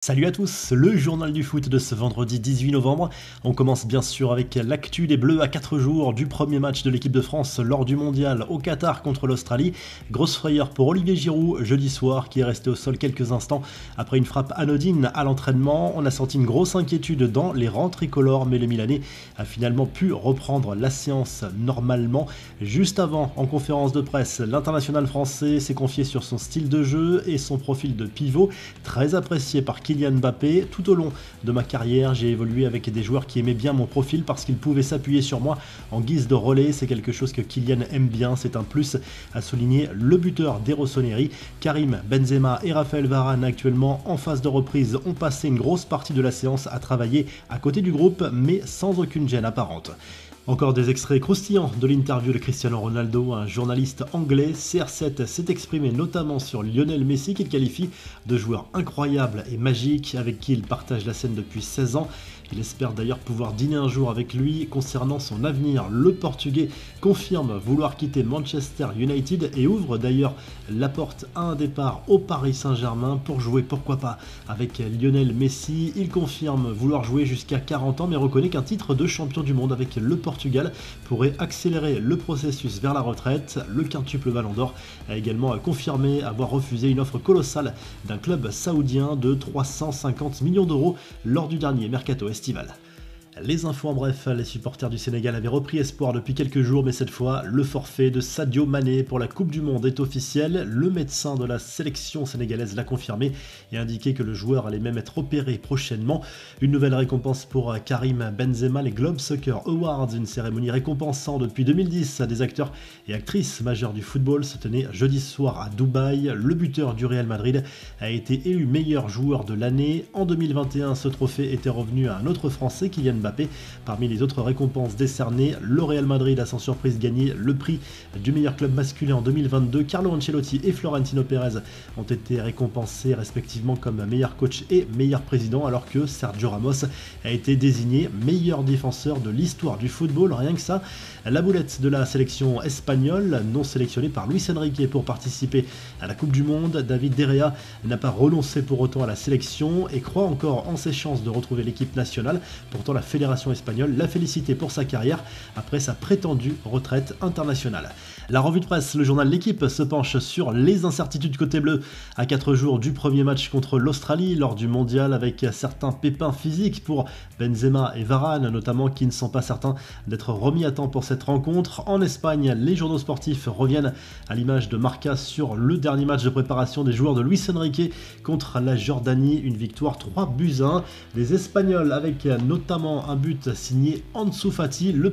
Salut à tous, le journal du foot de ce vendredi 18 novembre. On commence bien sûr avec l'actu des Bleus à 4 jours du premier match de l'équipe de France lors du mondial au Qatar contre l'Australie. Grosse frayeur pour Olivier Giroud jeudi soir qui est resté au sol quelques instants après une frappe anodine à l'entraînement. On a senti une grosse inquiétude dans les rangs tricolores, mais le Milanais a finalement pu reprendre la séance normalement. Juste avant, en conférence de presse, l'international français s'est confié sur son style de jeu et son profil de pivot, très apprécié par Kylian Mbappé. Tout au long de ma carrière, j'ai évolué avec des joueurs qui aimaient bien mon profil parce qu'ils pouvaient s'appuyer sur moi en guise de relais. C'est quelque chose que Kylian aime bien, c'est un plus, a souligné le buteur des Rossoneri. Karim Benzema et Raphaël Varane, actuellement en phase de reprise, ont passé une grosse partie de la séance à travailler à côté du groupe, mais sans aucune gêne apparente. Encore des extraits croustillants de l'interview de Cristiano Ronaldo. Un journaliste anglais, CR7, s'est exprimé notamment sur Lionel Messi qu'il qualifie de joueur incroyable et magique avec qui il partage la scène depuis 16 ans. Il espère d'ailleurs pouvoir dîner un jour avec lui concernant son avenir. Le Portugais confirme vouloir quitter Manchester United et ouvre d'ailleurs la porte à un départ au Paris Saint-Germain pour jouer, pourquoi pas, avec Lionel Messi. Il confirme vouloir jouer jusqu'à 40 ans mais reconnaît qu'un titre de champion du monde avec le Portugal pourrait accélérer le processus vers la retraite. Le quintuple Ballon d'Or a également confirmé avoir refusé une offre colossale d'un club saoudien de 350 millions d'euros lors du dernier mercato estival. Les infos en bref, les supporters du Sénégal avaient repris espoir depuis quelques jours, mais cette fois, le forfait de Sadio Mané pour la Coupe du Monde est officiel. Le médecin de la sélection sénégalaise l'a confirmé et a indiqué que le joueur allait même être opéré prochainement. Une nouvelle récompense pour Karim Benzema, les Globe Soccer Awards, une cérémonie récompensant depuis 2010 des acteurs et actrices majeurs du football, se tenait jeudi soir à Dubaï. Le buteur du Real Madrid a été élu meilleur joueur de l'année. En 2021, ce trophée était revenu à un autre Français, Kylian Mbappé. Parmi les autres récompenses décernées, le Real Madrid a sans surprise gagné le prix du meilleur club masculin en 2022. Carlo Ancelotti et Florentino Pérez ont été récompensés respectivement comme meilleur coach et meilleur président, alors que Sergio Ramos a été désigné meilleur défenseur de l'histoire du football. Rien que ça, la boulette de la sélection espagnole, non sélectionnée par Luis Enrique pour participer à la Coupe du Monde, David De Gea n'a pas renoncé pour autant à la sélection et croit encore en ses chances de retrouver l'équipe nationale. Pourtant, la fédération espagnole l'a félicité pour sa carrière après sa prétendue retraite internationale. La revue de presse, le journal L'Équipe se penche sur les incertitudes côté bleu à 4 jours du premier match contre l'Australie lors du mondial, avec certains pépins physiques pour Benzema et Varane notamment, qui ne sont pas certains d'être remis à temps pour cette rencontre. En Espagne, les journaux sportifs reviennent à l'image de Marca sur le dernier match de préparation des joueurs de Luis Enrique contre la Jordanie, une victoire 3-1. Les Espagnols avec notamment un but signé Ansu Fati, le